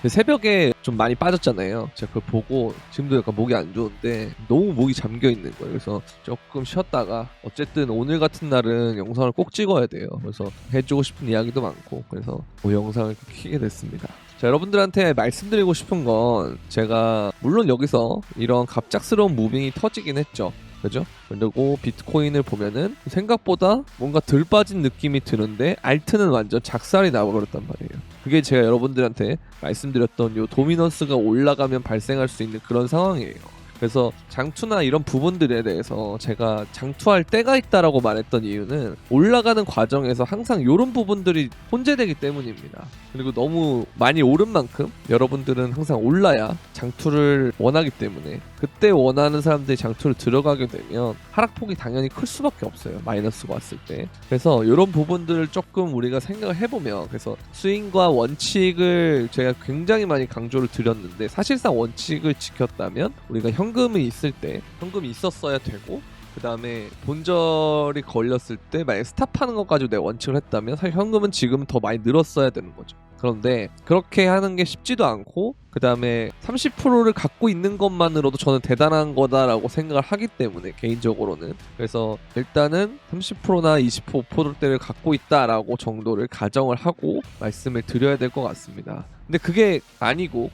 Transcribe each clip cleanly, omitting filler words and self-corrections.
새벽에 좀 많이 빠졌잖아요. 제가 그걸 보고 지금도 약간 목이 안 좋은데 너무 목이 잠겨 있는 거예요. 그래서 조금 쉬었다가 어쨌든 오늘 같은 날은 영상을 꼭 찍어야 돼요. 그래서 해주고 싶은 이야기도 많고 그래서 영상을 켜게 됐습니다. 자, 여러분들한테 말씀드리고 싶은 건 제가 물론 여기서 이런 갑작스러운 무빙이 터지긴 했죠. 그죠? 그리고 비트코인을 보면은 생각보다 뭔가 덜 빠진 느낌이 드는데 알트는 완전 작살이 나버렸단 말이에요. 그게 제가 여러분들한테 말씀드렸던 요 도미넌스가 올라가면 발생할 수 있는 그런 상황이에요. 그래서 장투나 이런 부분들에 대해서 제가 장투할 때가 있다라고 말했던 이유는 올라가는 과정에서 항상 이런 부분들이 혼재되기 때문입니다. 그리고 너무 많이 오른 만큼 여러분들은 항상 올라야 장투를 원하기 때문에 그때 원하는 사람들이 장투를 들어가게 되면 하락폭이 당연히 클 수밖에 없어요. 마이너스가 왔을 때. 그래서 이런 부분들을 조금 우리가 생각을 해보면 그래서 스윙과 원칙을 제가 굉장히 많이 강조를 드렸는데 사실상 원칙을 지켰다면 우리가 현금이 있을 때 현금이 있었어야 되고 그 다음에 본절이 걸렸을 때 만약에 스탑하는 것 가지고 내 원칙을 했다면 사실 현금은 지금 더 많이 늘었어야 되는 거죠. 그런데 그렇게 하는 게 쉽지도 않고 그 다음에 30%를 갖고 있는 것만으로도 저는 대단한 거다라고 생각을 하기 때문에 개인적으로는 그래서 일단은 30%나 25%대를 갖고 있다라고 정도를 가정을 하고 말씀을 드려야 될 것 같습니다. 근데 그게 아니고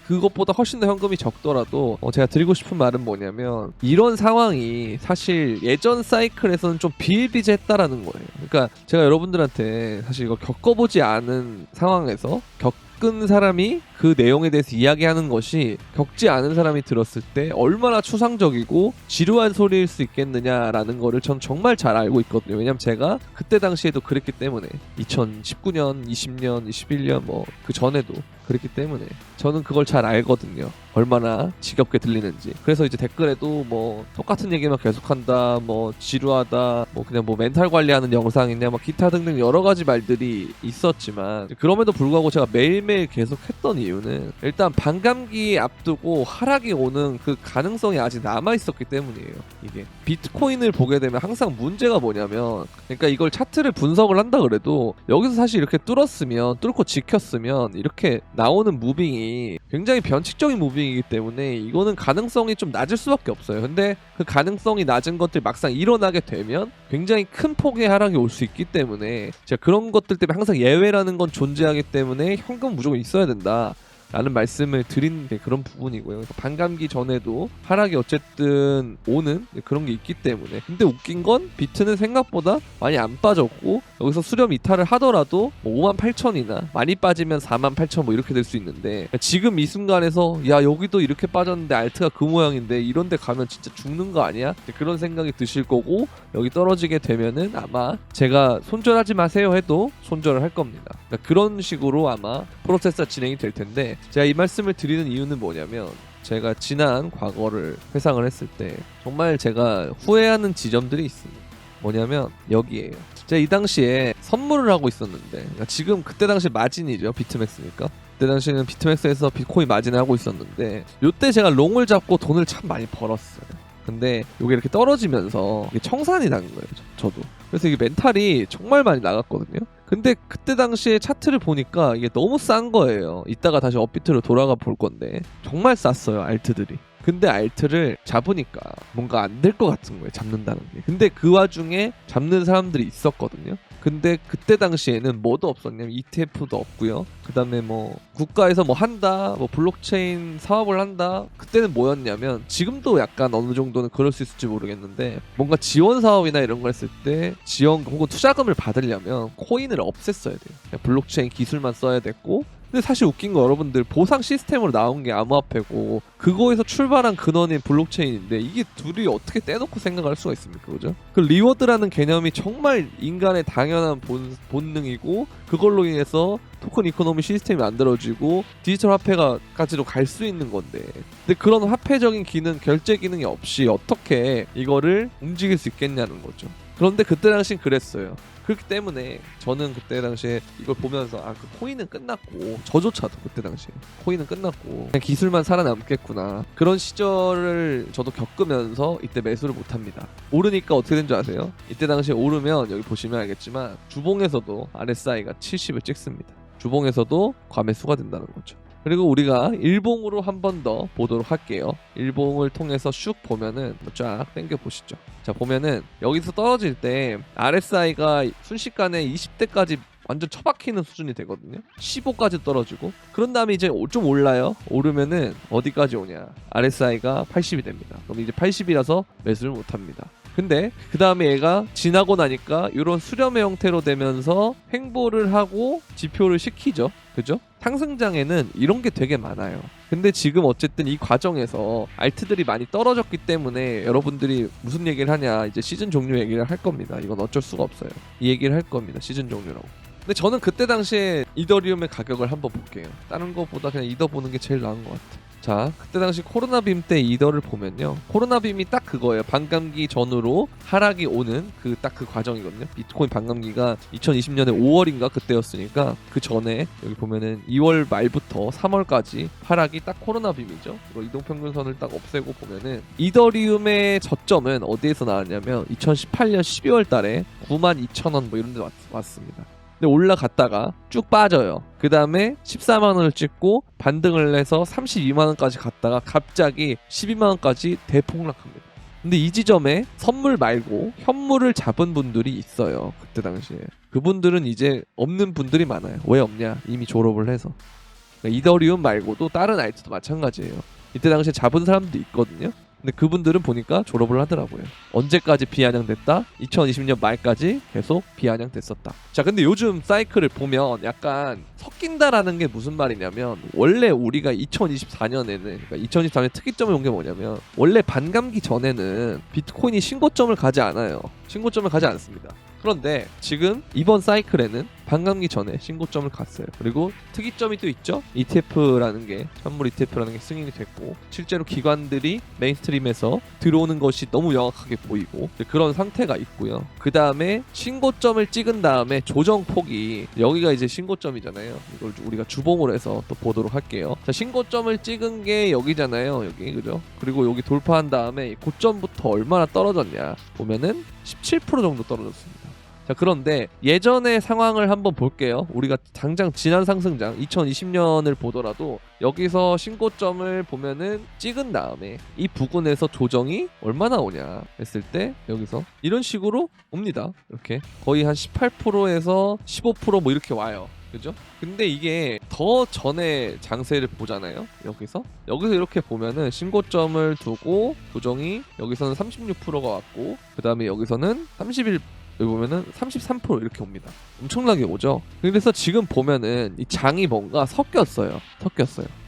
그것보다 훨씬 더 현금이 적더라도 제가 드리고 싶은 말은 뭐냐면 이런 상황이 사실 예전 사이클에서는 좀 비일비재했다라는 거예요. 그러니까 제가 여러분들한테 사실 이거 겪어보지 않은 상황에서 겪은 사람이 그 내용에 대해서 이야기하는 것이 겪지 않은 사람이 들었을 때 얼마나 추상적이고 지루한 소리일 수 있겠느냐라는 거를 전 정말 잘 알고 있거든요. 왜냐면 제가 그때 당시에도 그랬기 때문에 2019년, 20년, 21년 뭐 그 전에도 그랬기 때문에 저는 그걸 잘 알거든요. 얼마나 지겹게 들리는지. 그래서 이제 댓글에도 뭐 똑같은 얘기만 계속한다, 뭐 지루하다, 뭐 그냥 뭐 멘탈 관리하는 영상이냐, 막 기타 등등 여러 가지 말들이 있었지만 그럼에도 불구하고 제가 매일매일 계속 했던 이유는 일단 반감기 앞두고 하락이 오는 그 가능성이 아직 남아 있었기 때문이에요. 이게 비트코인을 보게 되면 항상 문제가 뭐냐면 그러니까 이걸 차트를 분석을 한다 그래도 여기서 사실 이렇게 뚫고 지켰으면 이렇게 나오는 무빙이 굉장히 변칙적인 무빙이기 때문에 이거는 가능성이 좀 낮을 수밖에 없어요. 근데 그 가능성이 낮은 것들이 막상 일어나게 되면 굉장히 큰 폭의 하락이 올 수 있기 때문에 제가 그런 것들 때문에 항상 예외라는 건 존재하기 때문에 현금은 무조건 있어야 된다 라는 말씀을 드린 게 그런 부분이고요. 그러니까 반감기 전에도 하락이 어쨌든 오는 그런 게 있기 때문에 근데 웃긴 건 비트는 생각보다 많이 안 빠졌고 여기서 수렴 이탈을 하더라도 뭐 58,000이나 많이 빠지면 48,000 뭐 이렇게 될 수 있는데 지금 이 순간에서 야 여기도 이렇게 빠졌는데 알트가 그 모양인데 이런 데 가면 진짜 죽는 거 아니야? 그런 생각이 드실 거고 여기 떨어지게 되면은 아마 제가 손절하지 마세요 해도 손절을 할 겁니다. 그러니까 그런 식으로 아마 프로세스가 진행이 될 텐데 제가 이 말씀을 드리는 이유는 뭐냐면 제가 지난 과거를 회상을 했을 때 정말 제가 후회하는 지점들이 있습니다. 뭐냐면 여기에요. 제가 이 당시에 선물을 하고 있었는데 그러니까 지금 그때 당시 마진이죠. 비트맥스니까 그때 당시에는 비트맥스에서 비트코인 마진을 하고 있었는데 요때 제가 롱을 잡고 돈을 참 많이 벌었어요. 근데 이게 이렇게 떨어지면서 이게 청산이 난 거예요. 저도. 그래서 이게 멘탈이 정말 많이 나갔거든요. 근데 그때 당시에 차트를 보니까 이게 너무 싼 거예요. 이따가 다시 업비트로 돌아가 볼 건데 정말 쌌어요. 알트들이. 근데 알트를 잡으니까 뭔가 안 될 것 같은 거예요. 잡는다는 게. 근데 그 와중에 잡는 사람들이 있었거든요. 근데 그때 당시에는 뭐도 없었냐면 ETF도 없고요. 그 다음에 뭐 국가에서 뭐 한다, 뭐 블록체인 사업을 한다. 그때는 뭐였냐면 지금도 약간 어느 정도는 그럴 수 있을지 모르겠는데 뭔가 지원 사업이나 이런 걸 했을 때 지원 혹은 투자금을 받으려면 코인을 없앴어야 돼요. 그냥 블록체인 기술만 써야 됐고 근데 사실 웃긴 거 여러분들 보상 시스템으로 나온 게 암호화폐고 그거에서 출발한 근원인 블록체인인데 이게 둘이 어떻게 떼놓고 생각할 수가 있습니까? 그죠? 그 리워드라는 개념이 정말 인간의 당연한 본능이고 그걸로 인해서 토큰 이코노미 시스템이 만들어지고 디지털 화폐가까지도 갈 수 있는 건데 근데 그런 화폐적인 기능, 결제 기능이 없이 어떻게 이거를 움직일 수 있겠냐는 거죠. 그런데 그때 당시엔 그랬어요. 그렇기 때문에 저는 그때 당시에 이걸 보면서 그 코인은 끝났고 저조차도 그때 당시에 코인은 끝났고 그냥 기술만 살아남겠구나 그런 시절을 저도 겪으면서 이때 매수를 못합니다. 오르니까 어떻게 된 줄 아세요? 이때 당시에 오르면 여기 보시면 알겠지만 주봉에서도 RSI가 70을 찍습니다. 주봉에서도 과매수가 된다는 거죠. 그리고 우리가 일봉으로 한 번 더 보도록 할게요. 일봉을 통해서 슉 보면은 쫙 당겨 보시죠. 자, 보면은 여기서 떨어질 때 RSI가 순식간에 20대까지 완전 처박히는 수준이 되거든요. 15까지 떨어지고, 그런 다음에 이제 좀 올라요. 오르면은 어디까지 오냐, RSI가 80이 됩니다. 그럼 이제 80이라서 매수를 못합니다. 근데 그 다음에 얘가 지나고 나니까 이런 수렴의 형태로 되면서 횡보를 하고 지표를 시키죠. 그죠? 상승장에는 이런 게 되게 많아요. 근데 지금 어쨌든 이 과정에서 알트들이 많이 떨어졌기 때문에 여러분들이 무슨 얘기를 하냐, 이제 시즌 종료 얘기를 할 겁니다. 이건 어쩔 수가 없어요. 이 얘기를 할 겁니다. 시즌 종료라고. 근데 저는 그때 당시에 이더리움의 가격을 한번 볼게요. 다른 것보다 그냥 이더 보는 게 제일 나은 것 같아요. 자, 그때 당시 코로나빔 때 이더를 보면요, 코로나빔이 딱 그거예요. 반감기 전후로 하락이 오는 그 딱 그 과정이거든요. 비트코인 반감기가 2020년에 5월인가 그때였으니까 그 전에 여기 보면은 2월 말부터 3월까지 하락이 딱 코로나빔이죠. 이거 이동평균선을 딱 없애고 보면은 이더리움의 저점은 어디에서 나왔냐면 2018년 12월 달에 92,000원 뭐 이런 데 왔습니다. 근데 올라갔다가 쭉 빠져요. 그 다음에 14만원을 찍고 반등을 해서 32만원까지 갔다가 갑자기 12만원까지 대폭락합니다. 근데 이 지점에 선물 말고 현물을 잡은 분들이 있어요. 그때 당시에. 그분들은 이제 없는 분들이 많아요. 왜 없냐? 이미 졸업을 해서. 그러니까 이더리움 말고도 다른 알트도 마찬가지예요. 이때 당시에 잡은 사람도 있거든요. 근데 그분들은 보니까 졸업을 하더라고요. 언제까지 비아냥됐다? 2020년 말까지 계속 비아냥됐었다. 자, 근데 요즘 사이클을 보면 약간 섞인다라는 게 무슨 말이냐면, 원래 우리가 2024년에는, 그러니까 2024년 특이점이 온 게 뭐냐면, 원래 반감기 전에는 비트코인이 신고점을 가지 않아요. 신고점을 가지 않습니다. 그런데 지금 이번 사이클에는 반감기 전에 신고점을 갔어요. 그리고 특이점이 또 있죠. ETF라는 게, 현물 ETF라는 게 승인이 됐고, 실제로 기관들이 메인스트림에서 들어오는 것이 너무 명확하게 보이고, 그런 상태가 있고요. 그 다음에 신고점을 찍은 다음에 조정폭이, 여기가 이제 신고점이잖아요. 이걸 우리가 주봉으로 해서 또 보도록 할게요. 자, 신고점을 찍은 게 여기잖아요. 여기, 그죠? 그리고 여기 돌파한 다음에 고점부터 얼마나 떨어졌냐 보면은 17% 정도 떨어졌습니다. 자, 그런데 예전의 상황을 한번 볼게요. 우리가 당장 지난 상승장 2020년을 보더라도 여기서 신고점을 보면은 찍은 다음에 이 부근에서 조정이 얼마나 오냐 했을 때 여기서 이런 식으로 옵니다. 이렇게 거의 한 18%에서 15% 뭐 이렇게 와요. 그죠? 근데 이게 더 전에 장세를 보잖아요. 여기서 이렇게 보면은 신고점을 두고 조정이 여기서는 36%가 왔고, 그 다음에 여기서는 31, 여기 보면은 33% 이렇게 옵니다. 엄청나게 오죠. 그래서 지금 보면은 이 장이 뭔가 섞였어요.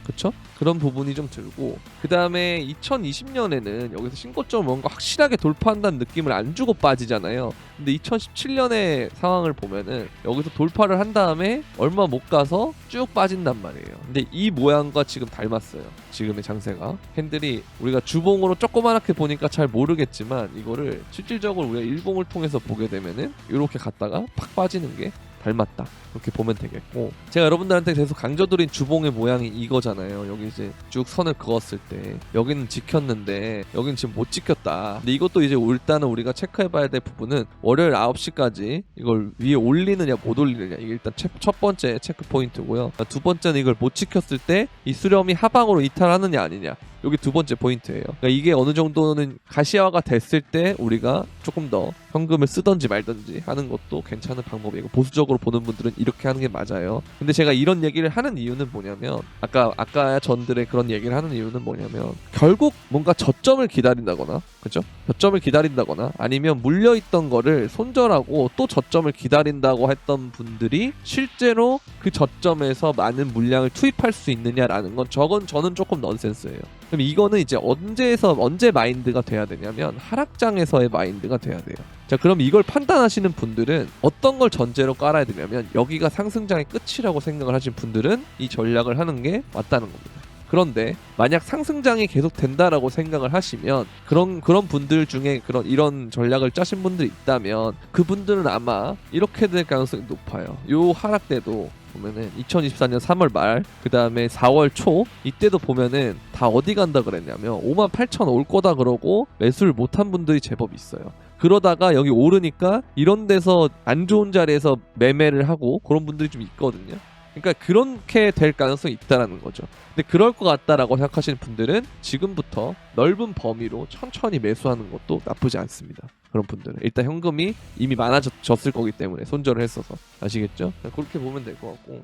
그쵸? 그런 부분이 좀 들고, 그 다음에 2020년에는 여기서 신고점을 뭔가 확실하게 돌파한다는 느낌을 안 주고 빠지잖아요. 근데 2017년의 상황을 보면은 여기서 돌파를 한 다음에 얼마 못 가서 쭉 빠진단 말이에요. 근데 이 모양과 지금 닮았어요. 지금의 장세가. 핸들이 우리가 주봉으로 조그맣게 보니까 잘 모르겠지만, 이거를 실질적으로 우리가 일봉을 통해서 보게 되면은 이렇게 갔다가 팍 빠지는 게 닮았다, 그렇게 보면 되겠고, 제가 여러분들한테 계속 강조드린 주봉의 모양이 이거잖아요. 여기 이제 쭉 선을 그었을 때 여기는 지켰는데 여기는 지금 못 지켰다. 근데 이것도 이제 일단은 우리가 체크해봐야 될 부분은 월요일 9시까지 이걸 위에 올리느냐 못 올리느냐, 이게 일단 첫 번째 체크 포인트고요. 두 번째는 이걸 못 지켰을 때 이 수렴이 하방으로 이탈하느냐 아니냐, 여기 두 번째 포인트예요. 그러니까 이게 어느 정도는 가시화가 됐을 때 우리가 조금 더 현금을 쓰던지 말던지 하는 것도 괜찮은 방법이고, 보수적으로 보는 분들은 이렇게 하는 게 맞아요. 근데 제가 이런 얘기를 하는 이유는 뭐냐면, 아까 전들의 그런 얘기를 하는 이유는 뭐냐면, 결국 뭔가 저점을 기다린다거나, 그죠? 저점을 기다린다거나 아니면 물려있던 거를 손절하고 또 저점을 기다린다고 했던 분들이 실제로 그 저점에서 많은 물량을 투입할 수 있느냐라는 건, 저는 조금 넌센스예요. 그럼 이거는 이제 언제 마인드가 돼야 되냐면, 하락장에서의 마인드가 돼야 돼요. 자, 그럼 이걸 판단하시는 분들은 어떤 걸 전제로 깔아야 되냐면, 여기가 상승장의 끝이라고 생각을 하신 분들은 이 전략을 하는 게 맞다는 겁니다. 그런데 만약 상승장이 계속 된다라고 생각을 하시면, 그런 분들 중에 이런 전략을 짜신 분들이 있다면 그분들은 아마 이렇게 될 가능성이 높아요. 요 하락 때도 보면은 2024년 3월 말, 그 다음에 4월 초, 이때도 보면은 다 어디 간다 그랬냐면 58,000 올 거다 그러고 매수를 못한 분들이 제법 있어요. 그러다가 여기 오르니까 이런 데서 안 좋은 자리에서 매매를 하고 그런 분들이 좀 있거든요. 그러니까 그렇게 될 가능성이 있다라는 거죠. 근데 그럴 것 같다라고 생각하시는 분들은 지금부터 넓은 범위로 천천히 매수하는 것도 나쁘지 않습니다. 그런 분들은 일단 현금이 이미 많아졌을 거기 때문에 손절을 했어서 아시겠죠? 그렇게 보면 될 것 같고,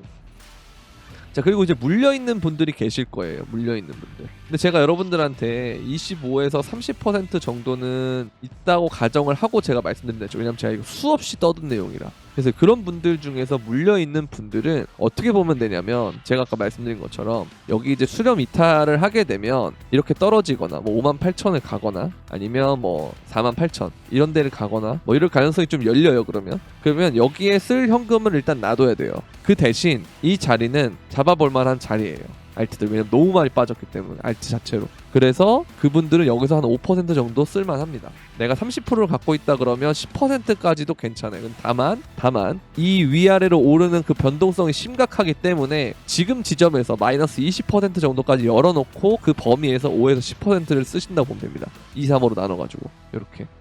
자 그리고 이제 물려있는 분들이 계실 거예요. 물려있는 분들. 근데 제가 여러분들한테 25에서 30% 정도는 있다고 가정을 하고 제가 말씀드린다죠. 왜냐면 제가 이거 수없이 떠든 내용이라. 그래서 그런 분들 중에서 물려있는 분들은 어떻게 보면 되냐면, 제가 아까 말씀드린 것처럼 여기 이제 수렴 이탈을 하게 되면 이렇게 떨어지거나 뭐 58,000을 가거나 아니면 뭐 48,000 이런 데를 가거나 뭐 이럴 가능성이 좀 열려요. 그러면 여기에 쓸 현금을 일단 놔둬야 돼요. 그 대신 이 자리는 잡아볼 만한 자리예요. 알트들, 왜냐면 너무 많이 빠졌기 때문에 알트 자체로. 그래서 그분들은 여기서 한 5% 정도 쓸만합니다. 내가 30%를 갖고 있다 그러면 10%까지도 괜찮아요. 다만 이 위아래로 오르는 그 변동성이 심각하기 때문에 지금 지점에서 마이너스 20% 정도까지 열어놓고 그 범위에서 5에서 10%를 쓰신다고 보면 됩니다. 2, 3으로 나눠가지고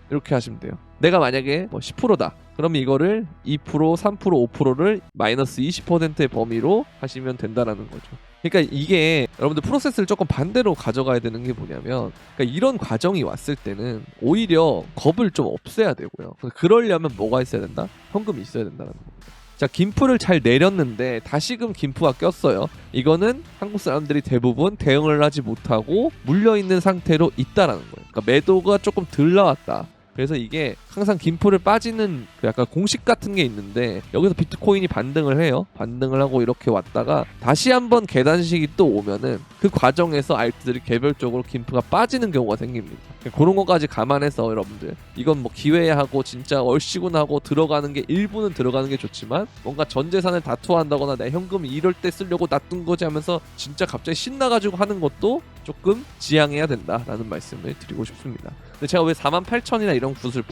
이렇게 하시면 돼요. 내가 만약에 뭐 10%다 그러면 이거를 2%, 3%, 5%를 마이너스 20%의 범위로 하시면 된다라는 거죠. 그러니까 이게 여러분들 프로세스를 조금 반대로 가져가야 되는 게 뭐냐면, 그러니까 이런 과정이 왔을 때는 오히려 겁을 좀 없애야 되고요. 그러려면 뭐가 있어야 된다? 현금이 있어야 된다는 겁니다. 자, 김프를 잘 내렸는데 다시금 김프가 꼈어요. 이거는 한국 사람들이 대부분 대응을 하지 못하고 물려있는 상태로 있다라는 거예요. 그러니까 매도가 조금 덜 나왔다. 그래서 이게 항상 김프를 빠지는 약간 공식 같은 게 있는데, 여기서 비트코인이 반등을 해요. 반등을 하고 이렇게 왔다가 다시 한번 계단식이 또 오면은 그 과정에서 알트들이 개별적으로 김프가 빠지는 경우가 생깁니다. 그런 것까지 감안해서 여러분들, 이건 뭐 기회하고 진짜 얼씨구나하고 들어가는 게 일부는 들어가는 게 좋지만, 뭔가 전 재산을 다투한다거나 내 현금이 이럴 때 쓰려고 놔둔 거지 하면서 진짜 갑자기 신나가지고 하는 것도 조금 지양해야 된다라는 말씀을 드리고 싶습니다. 근데 제가 왜 48,000이나 이런 굿을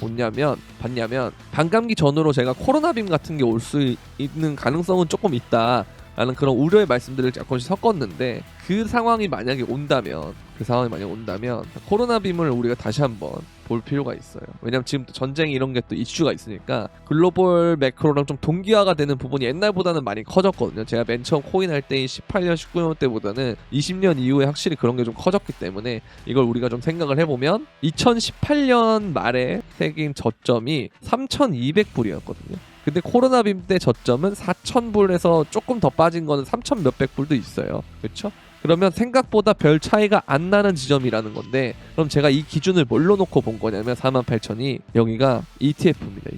봤냐면 반감기 전후로 제가 코로나빔 같은 게 올 수 있는 가능성은 조금 있다라는 그런 우려의 말씀들을 조금씩 섞었는데, 그 상황이 만약에 온다면 코로나빔을 우리가 다시 한번 볼 필요가 있어요. 왜냐면 지금 전쟁 이런 게 또 이슈가 있으니까 글로벌 매크로랑 좀 동기화가 되는 부분이 옛날보다는 많이 커졌거든요. 제가 맨 처음 코인 할 때인 18년, 19년 때보다는 20년 이후에 확실히 그런 게 좀 커졌기 때문에 이걸 우리가 좀 생각을 해보면, 2018년 말에 세계 저점이 3,200불이었거든요. 근데 코로나빔 때 저점은 4,000불에서 조금 더 빠진 거는 3,000 몇백 불도 있어요. 그렇죠? 그러면 생각보다 별 차이가 안 나는 지점이라는 건데, 그럼 제가 이 기준을 뭘로 놓고 본 거냐면 48,000이 여기가 ETF입니다.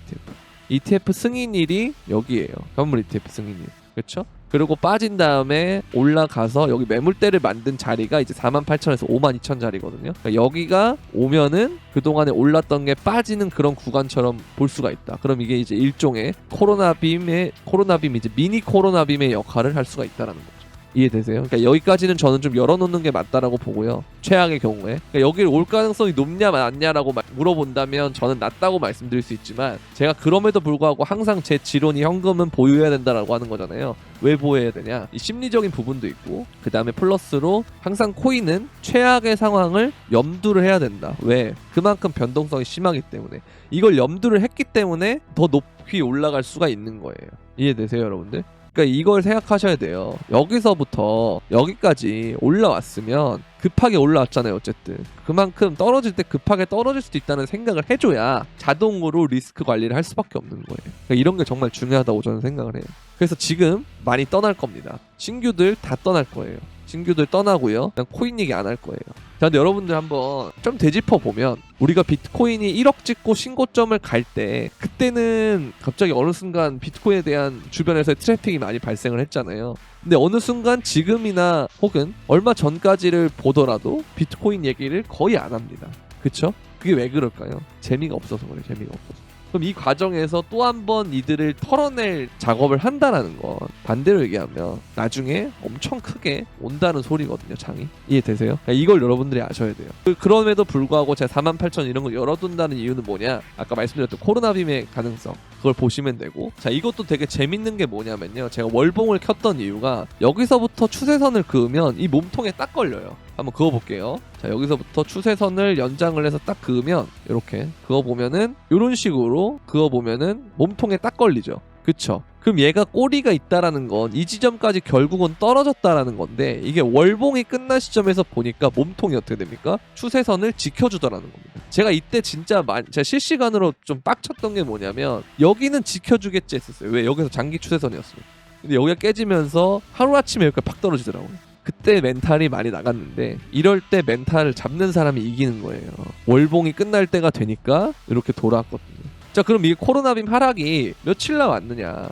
ETF 승인일이 여기에요. 현물 ETF 승인일. 그렇죠? 그리고 빠진 다음에 올라가서 여기 매물대를 만든 자리가 이제 48,000에서 52,000 자리거든요. 그러니까 여기가 오면은 그동안에 올랐던 게 빠지는 그런 구간처럼 볼 수가 있다. 그럼 이게 이제 일종의 코로나빔 이제 미니 코로나빔의 역할을 할 수가 있다라는 거죠. 이해되세요? 그러니까 여기까지는 저는 좀 열어놓는 게 맞다라고 보고요. 최악의 경우에. 그러니까 여기를 올 가능성이 높냐 낮냐라고 물어본다면 저는 낮다고 말씀드릴 수 있지만, 제가 그럼에도 불구하고 항상 제 지론이 현금은 보유해야 된다라고 하는 거잖아요. 왜 보유해야 되냐? 이 심리적인 부분도 있고, 그 다음에 플러스로 항상 코인은 최악의 상황을 염두를 해야 된다. 왜? 그만큼 변동성이 심하기 때문에. 이걸 염두를 했기 때문에 더 높이 올라갈 수가 있는 거예요. 이해되세요, 여러분들? 그러니까 이걸 생각하셔야 돼요. 여기서부터 여기까지 올라왔으면 급하게 올라왔잖아요. 어쨌든 그만큼 떨어질 때 급하게 떨어질 수도 있다는 생각을 해줘야 자동으로 리스크 관리를 할 수밖에 없는 거예요. 그러니까 이런 게 정말 중요하다고 저는 생각을 해요. 그래서 지금 많이 떠날 겁니다. 신규들 다 떠날 거예요. 신규들 떠나고요. 그냥 코인 얘기 안 할 거예요. 자, 근데 여러분들 한번 좀 되짚어 보면, 우리가 비트코인이 1억 찍고 신고점을 갈 때, 그때는 갑자기 어느 순간 비트코인에 대한 주변에서의 트래픽이 많이 발생을 했잖아요. 근데 어느 순간 지금이나 혹은 얼마 전까지를 보더라도 비트코인 얘기를 거의 안 합니다. 그쵸? 그게 왜 그럴까요? 재미가 없어서 그래요. 재미가 없어서. 그럼 이 과정에서 또 한 번 이들을 털어낼 작업을 한다라는 건, 반대로 얘기하면 나중에 엄청 크게 온다는 소리거든요. 장이. 이해되세요? 그러니까 이걸 여러분들이 아셔야 돼요. 그럼에도 불구하고 제가 48,000 이런 걸 열어둔다는 이유는 뭐냐? 아까 말씀드렸던 코로나빔의 가능성, 그걸 보시면 되고, 자, 이것도 되게 재밌는 게 뭐냐면요, 제가 월봉을 켰던 이유가 여기서부터 추세선을 그으면 이 몸통에 딱 걸려요. 한번 그어볼게요. 자, 여기서부터 추세선을 연장을 해서 딱 그으면, 이렇게 그어보면은 이런 식으로 그어보면은 몸통에 딱 걸리죠. 그쵸? 그럼 얘가 꼬리가 있다라는 건 이 지점까지 결국은 떨어졌다라는 건데, 이게 월봉이 끝난 시점에서 보니까 몸통이 어떻게 됩니까? 추세선을 지켜주더라는 겁니다. 제가 이때 진짜 제가 실시간으로 좀 빡쳤던 게 뭐냐면, 여기는 지켜주겠지 했었어요. 왜? 여기서 장기 추세선이었어요. 근데 여기가 깨지면서 하루아침에 여기가 팍 떨어지더라고요. 그때 멘탈이 많이 나갔는데, 이럴 때 멘탈을 잡는 사람이 이기는 거예요. 월봉이 끝날 때가 되니까 이렇게 돌아왔거든요. 자, 그럼 이 코로나빔 하락이 며칠 남았느냐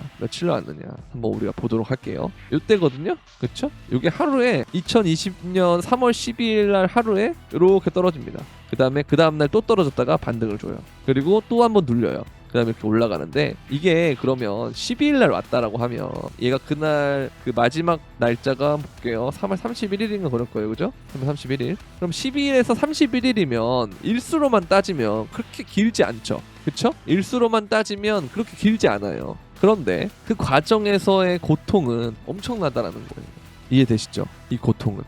한번 우리가 보도록 할게요. 이때거든요. 그쵸? 이게 하루에 2020년 3월 12일 날 하루에 이렇게 떨어집니다. 그 다음날 또 떨어졌다가 반등을 줘요. 그리고 또 한번 눌려요. 그 다음에 이렇게 올라가는데, 이게 그러면 12일날 왔다라고 하면 얘가 그날 그 마지막 날짜가 볼게요. 3월 31일인가 그럴 거예요. 그죠? 3월 31일. 그럼 12일에서 31일이면 일수로만 따지면 그렇게 길지 않죠. 그쵸? 일수로만 따지면 그렇게 길지 않아요. 그런데 그 과정에서의 고통은 엄청나다라는 거예요. 이해되시죠? 이 고통은.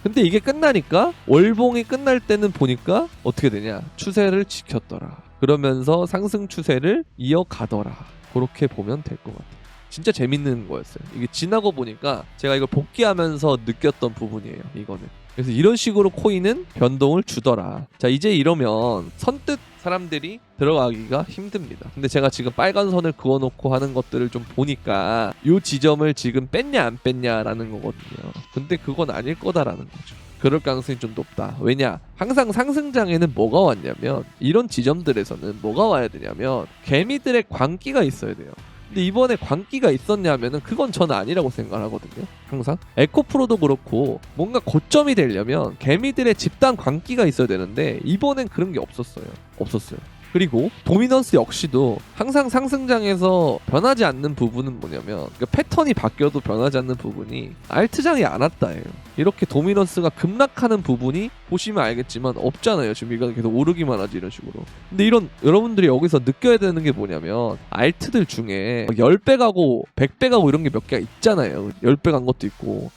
근데 이게 끝나니까, 월봉이 끝날 때는 보니까 어떻게 되냐? 추세를 지켰더라. 그러면서 상승 추세를 이어가더라. 그렇게 보면 될 것 같아요. 진짜 재밌는 거였어요. 이게 지나고 보니까 제가 이걸 복귀하면서 느꼈던 부분이에요. 이거는. 그래서 이런 식으로 코인은 변동을 주더라. 자, 이제 이러면 선뜻 사람들이 들어가기가 힘듭니다. 근데 제가 지금 빨간 선을 그어놓고 하는 것들을 좀 보니까 이 지점을 지금 뺐냐 안 뺐냐라는 거거든요. 근데 그건 아닐 거다라는 거죠. 그럴 가능성이 좀 높다. 왜냐? 항상 상승장에는 뭐가 왔냐면, 이런 지점들에서는 뭐가 와야 되냐면 개미들의 광기가 있어야 돼요. 근데 이번에 광기가 있었냐면은 그건 저는 아니라고 생각하거든요. 항상 에코프로도 그렇고 뭔가 고점이 되려면 개미들의 집단 광기가 있어야 되는데, 이번엔 그런 게 없었어요. 그리고 도미넌스 역시도 항상 상승장에서 변하지 않는 부분은 뭐냐면, 그러니까 패턴이 바뀌어도 변하지 않는 부분이 알트장이 안 왔다예요. 이렇게 도미넌스가 급락하는 부분이 보시면 알겠지만 없잖아요. 지금 이건 계속 오르기만 하지, 이런 식으로. 근데 이런, 여러분들이 여기서 느껴야 되는 게 뭐냐면, 알트들 중에 10배 가고 100배 가고 이런 게 몇 개가 있잖아요. 10배 간 것도 있고.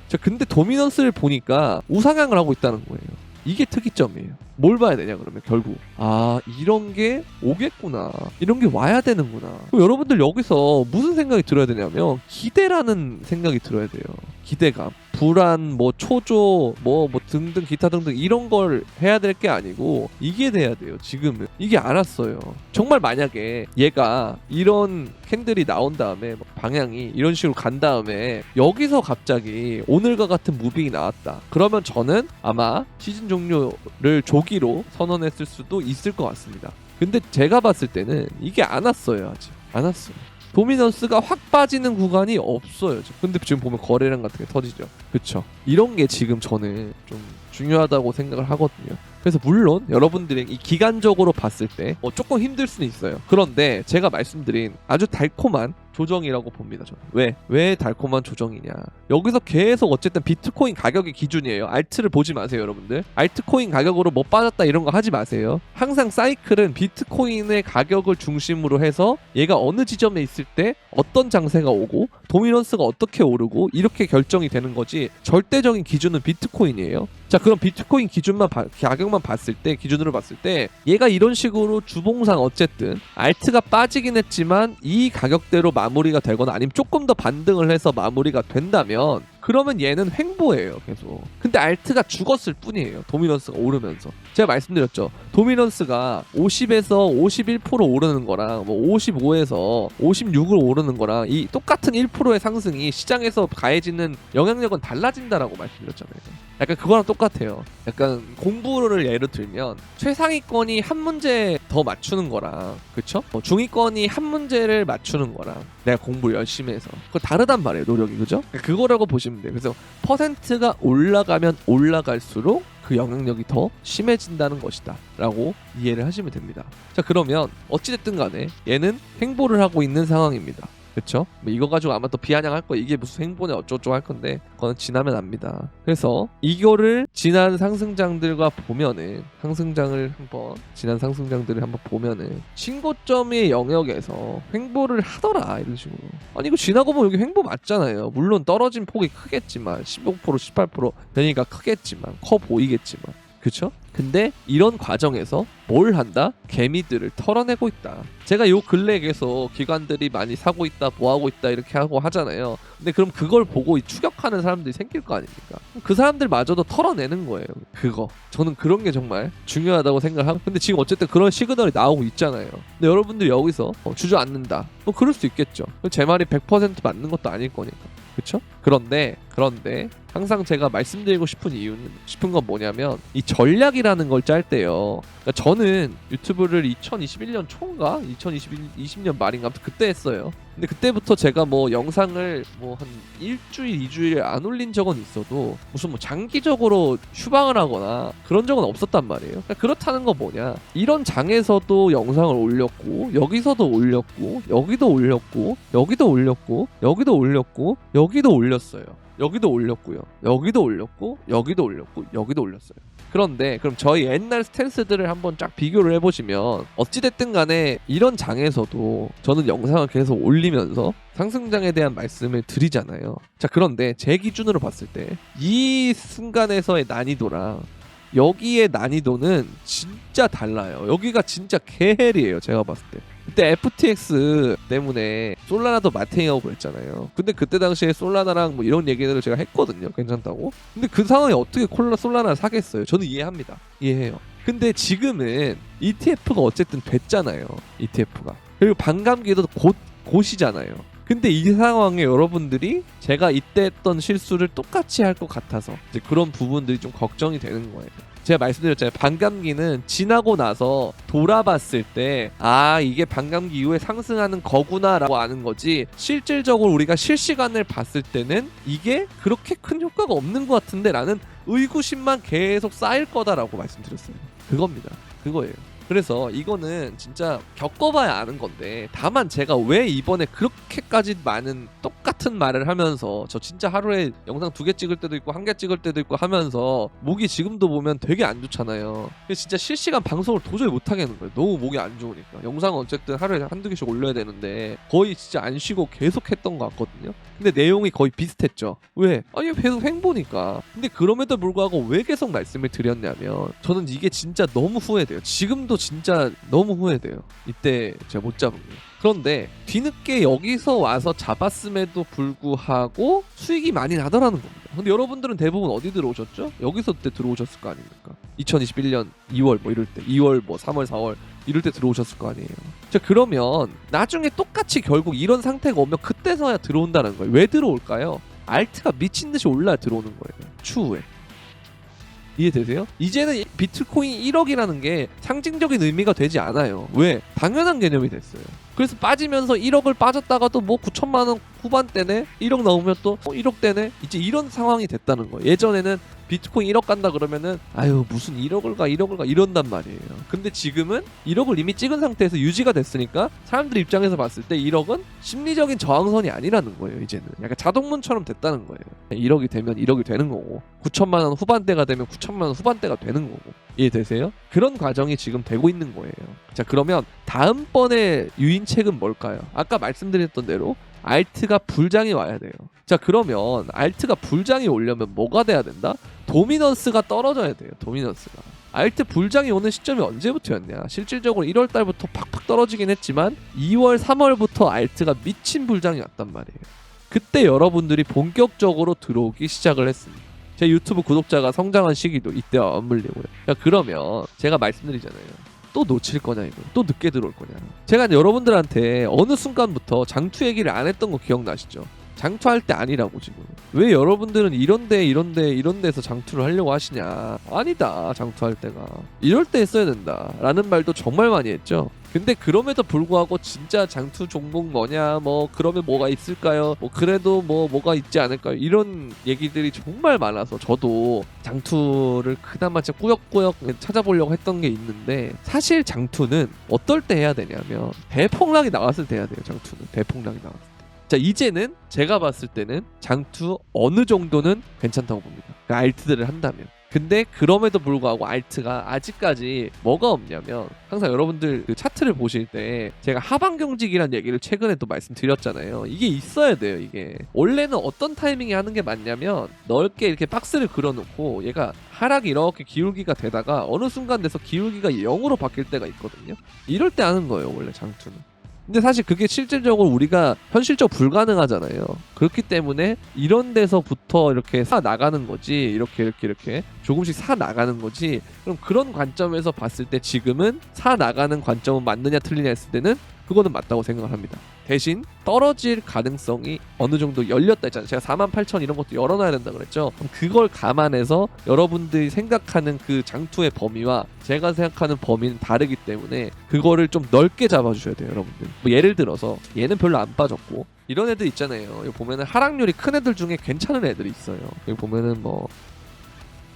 자, 근데 도미넌스를 보니까 우상향을 하고 있다는 거예요. 이게 특이점이에요. 뭘 봐야 되냐 그러면 결국, 아, 이런 게 오겠구나, 이런 게 와야 되는구나. 그럼 여러분들 여기서 무슨 생각이 들어야 되냐면, 기대라는 생각이 들어야 돼요. 기대감, 불안, 뭐 초조, 뭐 등등 기타 등등 이런 걸 해야 될 게 아니고, 이게 돼야 돼요. 지금은 이게 안 왔어요. 정말 만약에 얘가 이런 캔들이 나온 다음에 방향이 이런 식으로 간 다음에 여기서 갑자기 오늘과 같은 무빙이 나왔다, 그러면 저는 아마 시즌 종료를 조기로 선언했을 수도 있을 것 같습니다. 근데 제가 봤을 때는 이게 안 왔어요. 아직 안 왔어요. 도미넌스가 확 빠지는 구간이 없어요. 근데 지금 보면 거래량 같은 게 터지죠. 그쵸? 이런 게 지금 저는 좀 중요하다고 생각을 하거든요. 그래서 물론 여러분들이 이 기간적으로 봤을 때 조금 힘들 수는 있어요. 그런데 제가 말씀드린 아주 달콤한 조정이라고 봅니다. 저는. 왜 달콤한 조정이냐? 여기서 계속 어쨌든 비트코인 가격이 기준이에요. 알트를 보지 마세요, 여러분들. 알트코인 가격으로 뭐 빠졌다 이런 거 하지 마세요. 항상 사이클은 비트코인의 가격을 중심으로 해서 얘가 어느 지점에 있을 때 어떤 장세가 오고 도미넌스가 어떻게 오르고 이렇게 결정이 되는 거지, 절대적인 기준은 비트코인이에요. 자, 그럼 비트코인 가격만 봤을 때, 기준으로 봤을 때 얘가 이런 식으로 주봉상 어쨌든 알트가 빠지긴 했지만 이 가격대로 마무리가 되거나 아니면 조금 더 반등을 해서 마무리가 된다면, 그러면 얘는 횡보예요, 계속. 근데 알트가 죽었을 뿐이에요, 도미넌스가 오르면서. 제가 말씀드렸죠. 도미넌스가 50에서 51% 오르는 거랑 뭐 55에서 56으로 오르는 거랑 이 똑같은 1%의 상승이 시장에서 가해지는 영향력은 달라진다라고 말씀드렸잖아요. 약간 그거랑 똑같아요. 약간 공부를 예로 들면 최상위권이 한 문제 더 맞추는 거랑, 그쵸? 중위권이 한 문제를 맞추는 거랑 내가 공부를 열심히 해서 그거 다르단 말이에요, 노력이. 그죠? 그거라고 보시면 돼요. 그래서 퍼센트가 올라가면 올라갈수록 그 영향력이 더 심해진다는 것이다 라고 이해를 하시면 됩니다. 자, 그러면 어찌됐든 간에 얘는 횡보를 하고 있는 상황입니다. 그쵸? 뭐 이거 가지고 아마 또 비아냥할 거야. 이게 무슨 횡보냐 어쩌고저쩌고 할 건데, 그거는 지나면 압니다. 그래서 이거를 지난 상승장들과 보면은, 지난 상승장들을 한번 보면은 신고점의 영역에서 횡보를 하더라, 이런 식으로. 아니 이거 지나고 보면 여기 횡보 맞잖아요. 물론 떨어진 폭이 크겠지만 15% 18% 되니까 크겠지만, 커 보이겠지만, 그쵸? 근데 이런 과정에서 뭘 한다? 개미들을 털어내고 있다. 제가 요 근래에 계속 기관들이 많이 사고 있다, 뭐하고 있다 이렇게 하고 하잖아요. 근데 그럼 그걸 보고 추격하는 사람들이 생길 거 아닙니까? 그 사람들마저도 털어내는 거예요. 그거. 저는 그런 게 정말 중요하다고 생각하고, 근데 지금 어쨌든 그런 시그널이 나오고 있잖아요. 근데 여러분들이 여기서 주저앉는다. 뭐 그럴 수 있겠죠. 제 말이 100% 맞는 것도 아닐 거니까. 그쵸? 그런데 항상 제가 말씀드리고 싶은 건 뭐냐면, 이 전략이라는 걸 짤 때요. 그러니까 저는 유튜브를 2021년 초인가? 2020년 말인가? 아무튼 그때 했어요. 근데 그때부터 제가 뭐 영상을 뭐 한 일주일, 2주일 안 올린 적은 있어도 무슨 뭐 장기적으로 휴방을 하거나 그런 적은 없었단 말이에요. 그러니까 그렇다는 건 뭐냐? 이런 장에서도 영상을 올렸고, 여기서도 올렸고, 여기도 올렸고, 여기도 올렸고, 여기도 올렸고, 여기도 올렸어요. 여기도 올렸고요. 여기도 올렸고, 여기도 올렸고, 여기도 올렸어요. 그런데 그럼 저희 옛날 스탠스들을 한번 쫙 비교를 해보시면, 어찌됐든 간에 이런 장에서도 저는 영상을 계속 올리면서 상승장에 대한 말씀을 드리잖아요. 자, 그런데 제 기준으로 봤을 때 이 순간에서의 난이도랑 여기의 난이도는 진짜 달라요. 여기가 진짜 개헬이에요, 제가 봤을 때. 그때 FTX 때문에 솔라나도 마탱이하고 그랬잖아요. 근데 그때 당시에 솔라나랑 뭐 이런 얘기들을 제가 했거든요. 괜찮다고. 근데 그 상황에 어떻게 솔라나를 사겠어요? 저는 이해합니다. 이해해요. 근데 지금은 ETF가 어쨌든 됐잖아요. ETF가. 그리고 반감기도 곧이잖아요. 근데 이 상황에 여러분들이 제가 이때 했던 실수를 똑같이 할 것 같아서 이제 그런 부분들이 좀 걱정이 되는 거예요. 제가 말씀드렸잖아요. 반감기는 지나고 나서 돌아봤을 때, 아, 이게 반감기 이후에 상승하는 거구나 라고 아는 거지, 실질적으로 우리가 실시간을 봤을 때는 이게 그렇게 큰 효과가 없는 것 같은데 라는 의구심만 계속 쌓일 거다라고 말씀드렸어요. 그겁니다. 그거예요. 그래서 이거는 진짜 겪어봐야 아는 건데, 다만 제가 왜 이번에 그렇게까지 많은 똑같은 말을 하면서, 저 진짜 하루에 영상 2개 찍을 때도 있고 1개 찍을 때도 있고 하면서 목이 지금도 보면 되게 안 좋잖아요. 진짜 실시간 방송을 도저히 못 하겠는 거예요. 너무 목이 안 좋으니까. 영상은 어쨌든 하루에 1~2개씩 올려야 되는데 거의 진짜 안 쉬고 계속 했던 것 같거든요. 근데 내용이 거의 비슷했죠. 왜? 아니, 계속 횡보니까. 근데 그럼에도 불구하고 왜 계속 말씀을 드렸냐면, 저는 이게 진짜 너무 후회돼요. 지금도 진짜 너무 후회돼요. 이때 제가 못 잡은 게. 그런데 뒤늦게 여기서 와서 잡았음에도 불구하고 수익이 많이 나더라는 겁니다. 근데 여러분들은 대부분 어디 들어오셨죠? 여기서 그때 들어오셨을 거 아닙니까? 2021년 2월 뭐 이럴 때, 2월 뭐 3월 4월 이럴 때 들어오셨을 거 아니에요. 자, 그러면 나중에 똑같이 결국 이런 상태가 오면 그때서야 들어온다는 거예요. 왜 들어올까요? 알트가 미친 듯이 올라야 들어오는 거예요. 추후에. 이해되세요? 이제는 비트코인 1억이라는 게 상징적인 의미가 되지 않아요. 왜? 당연한 개념이 됐어요. 그래서 빠지면서 1억을 빠졌다가도 뭐 9천만 원 후반대네? 1억 나오면 또 1억대네? 이제 이런 상황이 됐다는 거예요. 예전에는 비트코인 1억 간다 그러면은 아유, 무슨 1억을 가 이런단 말이에요. 근데 지금은 1억을 이미 찍은 상태에서 유지가 됐으니까 사람들 입장에서 봤을 때 1억은 심리적인 저항선이 아니라는 거예요. 이제는 약간 자동문처럼 됐다는 거예요. 1억이 되면 1억이 되는 거고, 9천만 원 후반대가 되면 9천만 원 후반대가 되는 거고. 이해되세요? 그런 과정이 지금 되고 있는 거예요. 자, 그러면 다음번에 유인책은 뭘까요? 아까 말씀드렸던 대로 알트가 불장이 와야 돼요. 자, 그러면 알트가 불장이 오려면 뭐가 돼야 된다? 도미넌스가 떨어져야 돼요. 도미넌스가. 알트 불장이 오는 시점이 언제부터였냐? 실질적으로 1월 달부터 팍팍 떨어지긴 했지만 2월, 3월부터 알트가 미친 불장이 왔단 말이에요. 그때 여러분들이 본격적으로 들어오기 시작을 했습니다. 제 유튜브 구독자가 성장한 시기도 이때와 맞물리고요. 자, 그러면 제가 말씀드리잖아요. 또 놓칠 거냐 이거? 또 늦게 들어올 거냐? 제가 여러분들한테 어느 순간부터 장투 얘기를 안 했던 거 기억나시죠? 장투할 때 아니라고 지금. 왜 여러분들은 이런 데서 장투를 하려고 하시냐? 아니다, 장투할 때가. 이럴 때 했어야 된다 라는 말도 정말 많이 했죠. 근데 그럼에도 불구하고 진짜 장투 종목 뭐냐, 뭐 그러면 뭐가 있을까요? 뭐 그래도 뭐가 있지 않을까요? 이런 얘기들이 정말 많아서 저도 장투를 그나마 진짜 꾸역꾸역 찾아보려고 했던 게 있는데, 사실 장투는 어떨 때 해야 되냐면 대폭락이 나왔을 때 해야 돼요. 장투는 대폭락이 나왔을 때. 자, 이제는 제가 봤을 때는 장투 어느 정도는 괜찮다고 봅니다. 그러니까 알트들을 한다면. 근데 그럼에도 불구하고 알트가 아직까지 뭐가 없냐면 항상 여러분들 그 차트를 보실 때 제가 하방 경직이란 얘기를 최근에 또 말씀드렸잖아요. 이게 있어야 돼요. 이게 원래는 어떤 타이밍에 하는 게 맞냐면 넓게 이렇게 박스를 그려놓고 얘가 하락이 이렇게 기울기가 되다가 어느 순간 돼서 기울기가 0으로 바뀔 때가 있거든요. 이럴 때 하는 거예요 원래 장투는. 근데 사실 그게 실질적으로 우리가 현실적으로 불가능하잖아요. 그렇기 때문에 이런 데서부터 이렇게 사 나가는 거지, 이렇게 조금씩 사 나가는 거지. 그럼 그런 관점에서 봤을 때 지금은 사 나가는 관점은 맞느냐 틀리냐 했을 때는 그거는 맞다고 생각을 합니다. 대신 떨어질 가능성이 어느 정도 열렸다 했잖아요. 제가 48,000 이런 것도 열어놔야 된다 그랬죠. 그럼 그걸 감안해서 여러분들이 생각하는 그 장투의 범위와 제가 생각하는 범위는 다르기 때문에 그거를 좀 넓게 잡아주셔야 돼요, 여러분들. 뭐 예를 들어서 얘는 별로 안 빠졌고 이런 애들 있잖아요. 여기 보면은 하락률이 큰 애들 중에 괜찮은 애들이 있어요. 여기 보면은 뭐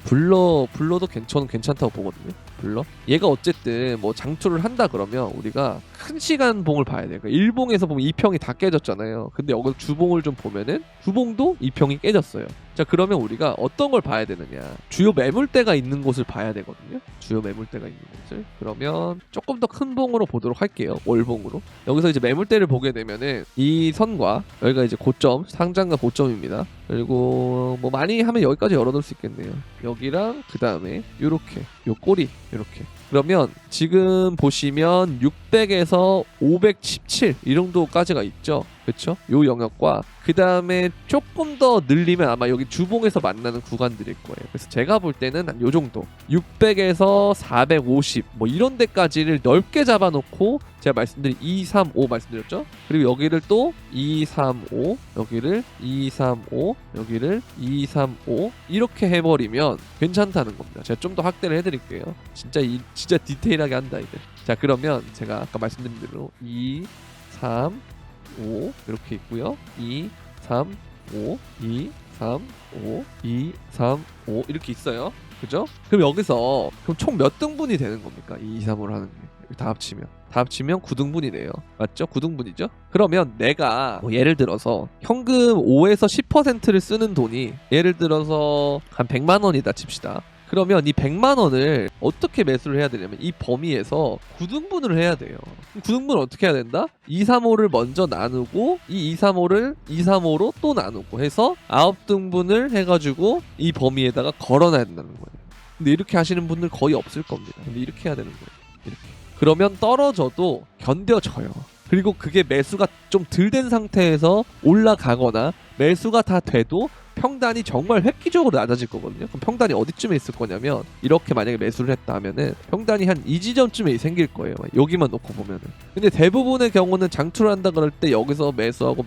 블러도 저는 괜찮다고 보거든요. 블러 얘가 어쨌든 뭐 장투를 한다 그러면 우리가 큰 시간 봉을 봐야 돼요. 그러니까 일봉에서 보면 2평이 다 깨졌잖아요. 근데 여기서 주봉을 좀 보면은 주봉도 2평이 깨졌어요. 자, 그러면 우리가 어떤 걸 봐야 되느냐, 주요 매물대가 있는 곳을 봐야 되거든요. 주요 매물대가 있는 곳을. 그러면 조금 더 큰 봉으로 보도록 할게요. 월봉으로. 여기서 이제 매물대를 보게 되면은 이 선과 여기가 이제 고점, 상장과 고점입니다. 그리고 뭐 많이 하면 여기까지 열어놓을 수 있겠네요. 여기랑 그 다음에 요렇게 요 꼬리 요렇게. 그러면 지금 보시면 600에서 517 이 정도까지가 있죠. 그렇죠? 요 영역과 그 다음에 조금 더 늘리면 아마 여기 주봉에서 만나는 구간들일 거예요. 그래서 제가 볼 때는 한 요 정도 600에서 450 뭐 이런 데까지를 넓게 잡아놓고 제가 말씀드린 2, 3, 5 말씀드렸죠? 그리고 여기를 또 2, 3, 5 여기를 2, 3, 5 여기를 2, 3, 5 이렇게 해버리면 괜찮다는 겁니다. 제가 좀 더 확대를 해드릴게요. 진짜 디테일하게 한다 이제. 자, 그러면 제가 아까 말씀드린 대로 2, 3, 5 이렇게 있고요. 2, 3, 5, 2, 3, 5, 2, 3, 5 이렇게 있어요. 그죠? 그럼 여기서 그럼 총 몇 등분이 되는 겁니까? 2, 2, 3으로 하는 게 다 합치면 9등분이네요. 맞죠? 9등분이죠? 그러면 내가 뭐 예를 들어서 현금 5에서 10%를 쓰는 돈이 예를 들어서 한 100만 원이다 칩시다. 그러면 이 100만 원을 어떻게 매수를 해야 되냐면 이 범위에서 9등분을 해야 돼요. 9등분을 어떻게 해야 된다? 2, 3, 5를 먼저 나누고 이 2, 3, 5를 2, 3, 5로 또 나누고 해서 9등분을 해가지고 이 범위에다가 걸어놔야 된다는 거예요. 근데 이렇게 하시는 분들 거의 없을 겁니다. 근데 이렇게 해야 되는 거예요. 이렇게. 그러면 떨어져도 견뎌져요. 그리고 그게 매수가 좀 덜 된 상태에서 올라가거나 매수가 다 돼도 평단이 정말 획기적으로 낮아질 거거든요. 그럼 평단이 어디쯤에 있을 거냐면 이렇게 만약에 매수를 했다 하면은 평단이 한 이 지점쯤에 생길 거예요. 여기만 놓고 보면은. 근데 대부분의 경우는 장투를 한다 그럴 때 여기서 매수하고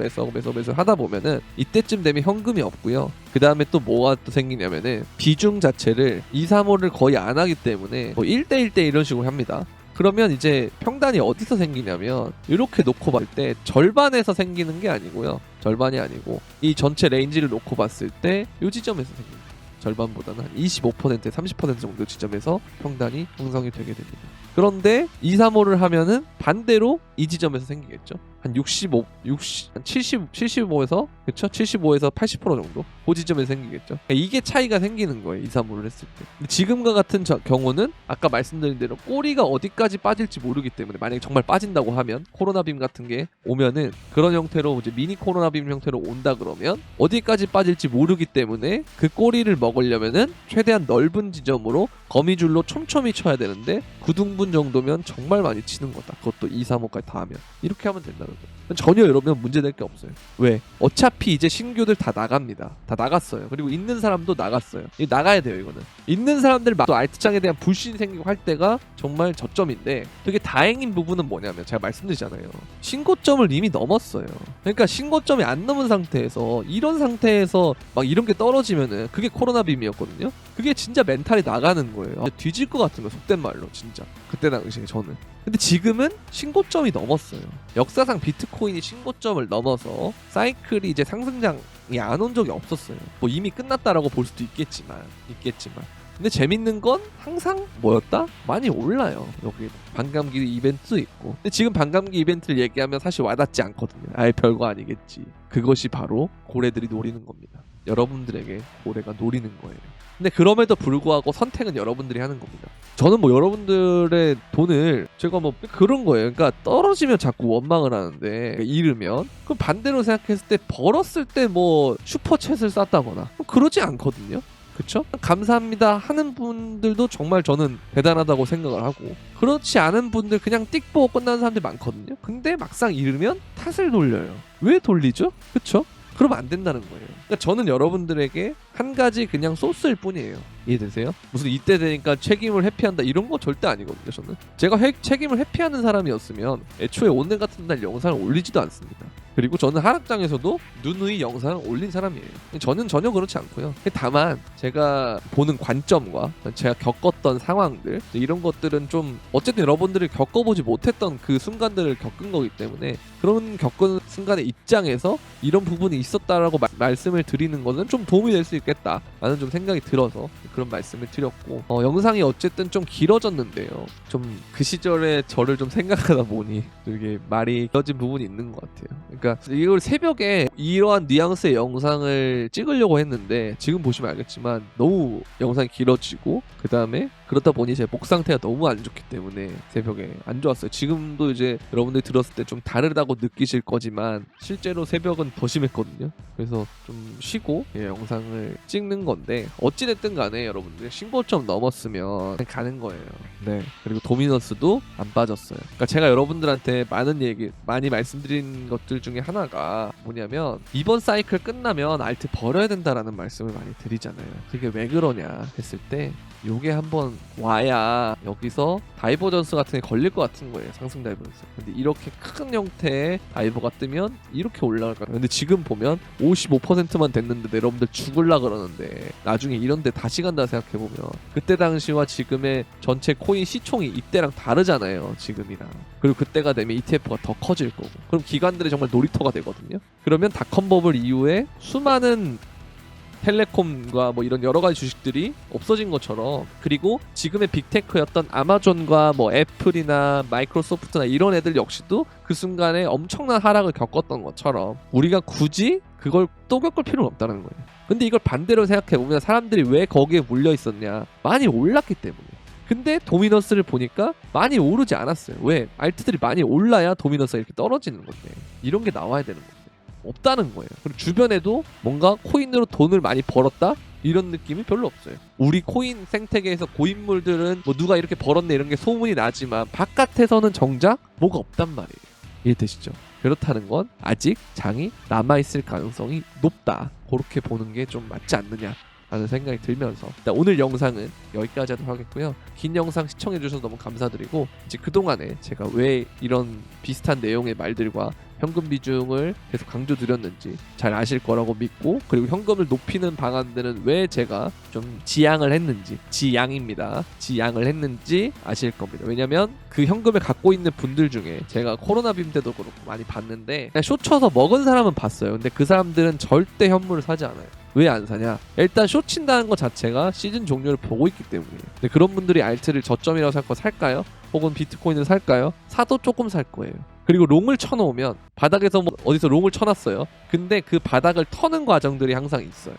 하다 보면은 이때쯤 되면 현금이 없고요. 그 다음에 또 뭐가 또 생기냐면은 비중 자체를 2, 3, 5를 거의 안 하기 때문에 뭐 1대1대 이런 식으로 합니다. 그러면 이제 평단이 어디서 생기냐면 이렇게 놓고 봤을 때 절반에서 생기는 게 아니고요. 절반이 아니고 이 전체 레인지를 놓고 봤을 때 이 지점에서 생깁니다. 절반보다는 한 25%, 30% 정도 지점에서 평단이 형성이 되게 됩니다. 그런데 2, 3, 5를 하면은 반대로 이 지점에서 생기겠죠. 한 65, 75에서 그렇죠? 75에서 80% 정도 그 지점에서 생기겠죠. 이게 차이가 생기는 거예요. 2, 3, 5를 했을 때. 근데 지금과 같은 경우는 아까 말씀드린 대로 꼬리가 어디까지 빠질지 모르기 때문에 만약에 정말 빠진다고 하면 코로나 빔 같은 게 오면은 그런 형태로 이제 미니 코로나 빔 형태로 온다 그러면 어디까지 빠질지 모르기 때문에 그 꼬리를 먹으려면은 최대한 넓은 지점으로 거미줄로 촘촘히 쳐야 되는데 9등분 정도면 정말 많이 치는 거다. 그것도 2, 3, 5까지 다 하면 이렇게 하면 된다는 거예요. 전혀 여러분 문제될 게 없어요. 왜? 어차피 이제 신규들 다 나갑니다. 다 나갔어요. 그리고 있는 사람도 나갔어요. 이거 나가야 돼요. 이거는 있는 사람들 또 알트장에 대한 불신이 생기고 할 때가 정말 저점인데 되게 다행인 부분은 뭐냐면 제가 말씀드리잖아요. 신고점을 이미 넘었어요. 그러니까 신고점이 안 넘은 상태에서 이런 상태에서 막 이런 게 떨어지면은 그게 코로나 빔이었거든요. 그게 진짜 멘탈이 나가는 거예요. 뒤질 것 같은 거 속된 말로 진짜 그때 당시에 저는. 근데 지금은 신고점이 넘었어요. 역사상 비트코인이 신고점을 넘어서 사이클이 이제 상승장이 안 온 적이 없었어요. 뭐 이미 끝났다라고 볼 수도 있겠지만 근데 재밌는 건 항상 뭐였다? 많이 올라요. 여기 반감기 이벤트도 있고. 근데 지금 반감기 이벤트를 얘기하면 사실 와닿지 않거든요. 아예 별거 아니겠지. 그것이 바로 고래들이 노리는 겁니다. 여러분들에게 올해가 노리는 거예요. 근데 그럼에도 불구하고 선택은 여러분들이 하는 겁니다. 저는 뭐 여러분들의 돈을 제가 뭐 그런 거예요. 그러니까 떨어지면 자꾸 원망을 하는데 그러니까 잃으면 그럼 반대로 생각했을 때 벌었을 때 뭐 슈퍼챗을 쌌다거나 그러지 않거든요. 그쵸? 감사합니다 하는 분들도 정말 저는 대단하다고 생각을 하고 그렇지 않은 분들 그냥 띡 보고 끝나는 사람들이 많거든요. 근데 막상 잃으면 탓을 돌려요. 왜 돌리죠? 그쵸? 그러면 안 된다는 거예요. 그러니까 저는 여러분들에게 한 가지 그냥 소스일 뿐이에요. 이해되세요? 무슨 이때 되니까 책임을 회피한다 이런 거 절대 아니거든요. 저는 제가 책임을 회피하는 사람이었으면 애초에 오늘 같은 날 영상을 올리지도 않습니다. 그리고 저는 하락장에서도 누누이 영상을 올린 사람이에요. 저는 전혀 그렇지 않고요. 다만 제가 보는 관점과 제가 겪었던 상황들 이런 것들은 좀 어쨌든 여러분들이 겪어보지 못했던 그 순간들을 겪은 거기 때문에 그런 겪은 순간의 입장에서 이런 부분이 있었다라고 말씀을 드리는 것은 좀 도움이 될 수 있겠다라는 좀 생각이 들어서 그런 말씀을 드렸고 영상이 어쨌든 좀 길어졌는데요. 좀 그 시절에 저를 좀 생각하다 보니 이게 말이 길어진 부분이 있는 것 같아요. 그러니까 이걸 새벽에 이러한 뉘앙스의 영상을 찍으려고 했는데 지금 보시면 알겠지만 너무 영상이 길어지고 그 다음에 그렇다 보니 제 목 상태가 너무 안 좋기 때문에 새벽에 안 좋았어요. 지금도 이제 여러분들이 들었을 때 좀 다르다고 느끼실 거지만 실제로 새벽은 더 심했거든요. 그래서 좀 쉬고 영상을 찍는 건데 어찌됐든 간에 여러분들 15점 넘었으면 가는 거예요. 네. 그리고 도미너스도 안 빠졌어요. 그러니까 제가 여러분들한테 많이 말씀드린 것들 중에 하나가 뭐냐면 이번 사이클 끝나면 알트 버려야 된다라는 말씀을 많이 드리잖아요. 그게 왜 그러냐 했을 때 요게 한번 와야 여기서 다이버전스 같은 게 걸릴 것 같은 거예요. 상승 다이버전스. 근데 이렇게 큰 형태의 다이버가 뜨면 이렇게 올라갈 거예요. 근데 지금 보면 55%만 됐는데 여러분들 죽을라 그러는데 나중에 이런데 다시 간다 생각해보면 그때 당시와 지금의 전체 코인 시총이 이때랑 다르잖아요. 지금이랑. 그리고 그때가 되면 ETF가 더 커질 거고 그럼 기관들이 정말 놀이터가 되거든요. 그러면 닷컴 버블 이후에 수많은 텔레콤과 뭐 이런 여러 가지 주식들이 없어진 것처럼 그리고 지금의 빅테크였던 아마존과 뭐 애플이나 마이크로소프트나 이런 애들 역시도 그 순간에 엄청난 하락을 겪었던 것처럼 우리가 굳이 그걸 또 겪을 필요는 없다는 거예요. 근데 이걸 반대로 생각해보면 사람들이 왜 거기에 물려 있었냐? 많이 올랐기 때문에. 근데 도미너스를 보니까 많이 오르지 않았어요. 왜? 알트들이 많이 올라야 도미너스가 이렇게 떨어지는 건데 이런 게 나와야 되는 건데 없다는 거예요. 그리고 주변에도 뭔가 코인으로 돈을 많이 벌었다? 이런 느낌이 별로 없어요. 우리 코인 생태계에서 고인물들은 뭐 누가 이렇게 벌었네 이런 게 소문이 나지만 바깥에서는 정작 뭐가 없단 말이에요. 이해되시죠? 그렇다는 건 아직 장이 남아있을 가능성이 높다. 그렇게 보는 게 좀 맞지 않느냐 라는 생각이 들면서 일단 오늘 영상은 여기까지 하도록 하겠고요. 긴 영상 시청해주셔서 너무 감사드리고 이제 그동안에 제가 왜 이런 비슷한 내용의 말들과 현금 비중을 계속 강조드렸는지 잘 아실 거라고 믿고 그리고 현금을 높이는 방안들은 왜 제가 좀 지양을 했는지 지양을 했는지 아실 겁니다. 왜냐면 그 현금을 갖고 있는 분들 중에 제가 코로나 빔 때도 그렇고 많이 봤는데 그냥 쇼 쳐서 먹은 사람은 봤어요. 근데 그 사람들은 절대 현물을 사지 않아요. 왜 안 사냐? 일단 쇼 친다는 것 자체가 시즌 종료를 보고 있기 때문이에요. 근데 그런 분들이 알트를 저점이라고 생각하고 살까요? 혹은 비트코인을 살까요? 사도 조금 살 거예요. 그리고 롱을 쳐놓으면 바닥에서 뭐 어디서 롱을 쳐놨어요. 근데 그 바닥을 터는 과정들이 항상 있어요.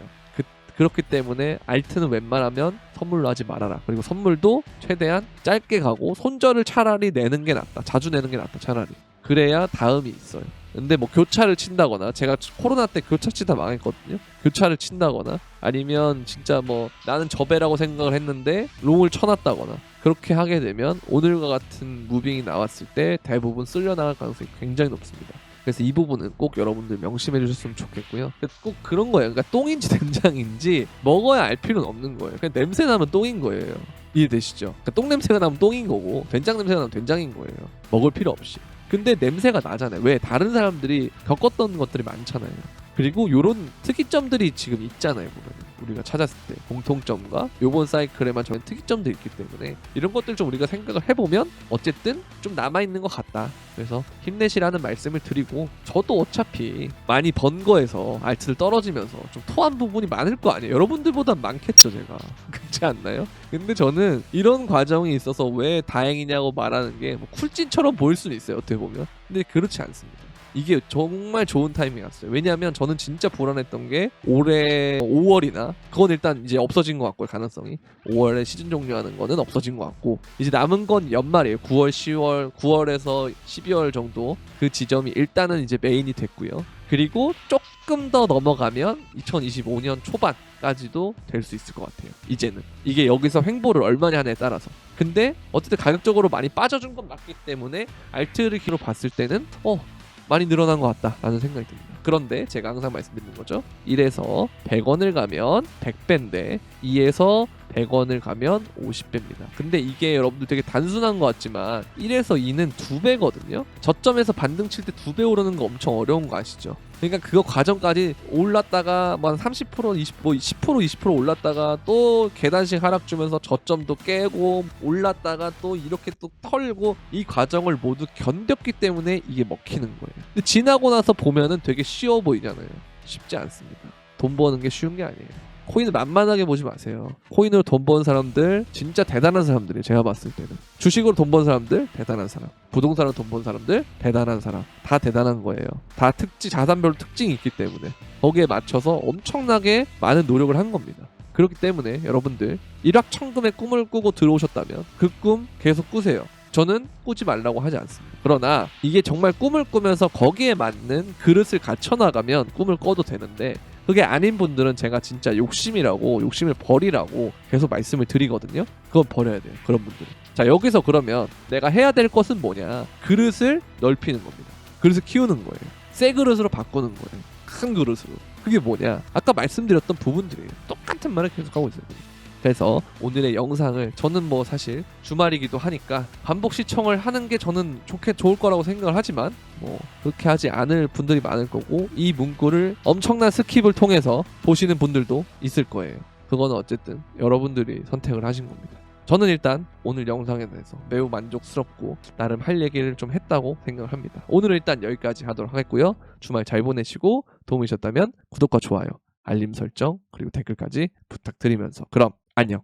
그렇기 때문에 알트는 웬만하면 선물로 하지 말아라. 그리고 선물도 최대한 짧게 가고 손절을 차라리 내는 게 낫다. 자주 내는 게 낫다. 차라리. 그래야 다음이 있어요. 근데 뭐 교차를 친다거나 제가 코로나 때 교차 치다 망했거든요. 교차를 친다거나 아니면 진짜 뭐 나는 저배라고 생각을 했는데 롱을 쳐놨다거나 그렇게 하게 되면 오늘과 같은 무빙이 나왔을 때 대부분 쓸려나갈 가능성이 굉장히 높습니다. 그래서 이 부분은 꼭 여러분들 명심해 주셨으면 좋겠고요. 꼭 그런 거예요. 그러니까 똥인지 된장인지 먹어야 알 필요는 없는 거예요. 그냥 냄새 나면 똥인 거예요. 이해되시죠? 그러니까 똥 냄새가 나면 똥인 거고 된장 냄새가 나면 된장인 거예요. 먹을 필요 없이. 근데 냄새가 나잖아요. 왜? 다른 사람들이 겪었던 것들이 많잖아요. 그리고 요런 특이점들이 지금 있잖아요. 보면 우리가 찾았을 때 공통점과 요번 사이클에만 정한 특이점도 있기 때문에 이런 것들 좀 우리가 생각을 해보면 어쨌든 좀 남아있는 것 같다. 그래서 힘내시라는 말씀을 드리고 저도 어차피 많이 번 거에서 알트를 떨어지면서 좀 토한 부분이 많을 거 아니에요. 여러분들보단 많겠죠 제가. 그렇지 않나요? 근데 저는 이런 과정이 있어서 왜 다행이냐고 말하는 게 뭐 쿨진처럼 보일 수는 있어요. 어떻게 보면. 근데 그렇지 않습니다. 이게 정말 좋은 타이밍이었어요. 왜냐하면 저는 진짜 불안했던 게 올해 5월이나 그건 일단 이제 없어진 것 같고요. 가능성이 5월에 시즌 종료하는 거는 없어진 것 같고 이제 남은 건 연말이에요. 9월, 10월, 9월에서 12월 정도 그 지점이 일단은 이제 메인이 됐고요. 그리고 조금 더 넘어가면 2025년 초반까지도 될 수 있을 것 같아요. 이제는 이게 여기서 횡보를 얼마나 하냐에 따라서. 근데 어쨌든 가격적으로 많이 빠져준 건 맞기 때문에 알트르기로 봤을 때는 많이 늘어난 것 같다라는 생각이 듭니다. 그런데 제가 항상 말씀드리는 거죠. 1에서 100원을 가면 100배인데 2에서 100원을 가면 50배입니다. 근데 이게 여러분들 되게 단순한 것 같지만 1에서 2는 2배거든요. 저점에서 반등 칠 때 2배 오르는 거 엄청 어려운 거 아시죠? 그러니까 그거 과정까지 올랐다가 뭐 한 30%, 20%, 20% 올랐다가 또 계단식 하락 주면서 저점도 깨고 올랐다가 또 이렇게 또 털고 이 과정을 모두 견뎠기 때문에 이게 먹히는 거예요. 근데 지나고 나서 보면은 되게 쉬워 보이잖아요. 쉽지 않습니다. 돈 버는 게 쉬운 게 아니에요. 코인을 만만하게 보지 마세요. 코인으로 돈 버는 사람들 진짜 대단한 사람들이에요. 제가 봤을 때는 주식으로 돈 버는 사람들 대단한 사람, 부동산으로 돈 버는 사람들 대단한 사람, 다 대단한 거예요. 다 자산별로 특징이 있기 때문에 거기에 맞춰서 엄청나게 많은 노력을 한 겁니다. 그렇기 때문에 여러분들 일확천금의 꿈을 꾸고 들어오셨다면 그 꿈 계속 꾸세요. 저는 꾸지 말라고 하지 않습니다. 그러나 이게 정말 꿈을 꾸면서 거기에 맞는 그릇을 갖춰나가면 꿈을 꿔도 되는데 그게 아닌 분들은 제가 진짜 욕심을 버리라고 계속 말씀을 드리거든요. 그건 버려야 돼요. 그런 분들은. 자, 여기서 그러면 내가 해야 될 것은 뭐냐? 그릇을 넓히는 겁니다. 그릇을 키우는 거예요. 새 그릇으로 바꾸는 거예요. 큰 그릇으로. 그게 뭐냐? 아까 말씀드렸던 부분들이에요. 똑같은 말을 계속하고 있어요. 그래서 오늘의 영상을 저는 뭐 사실 주말이기도 하니까 반복 시청을 하는 게 저는 좋을 거라고 생각을 하지만 뭐 그렇게 하지 않을 분들이 많을 거고 이 문구를 엄청난 스킵을 통해서 보시는 분들도 있을 거예요. 그거는 어쨌든 여러분들이 선택을 하신 겁니다. 저는 일단 오늘 영상에 대해서 매우 만족스럽고 나름 할 얘기를 좀 했다고 생각을 합니다. 오늘은 일단 여기까지 하도록 하겠고요. 주말 잘 보내시고 도움이 되셨다면 구독과 좋아요, 알림 설정 그리고 댓글까지 부탁드리면서 그럼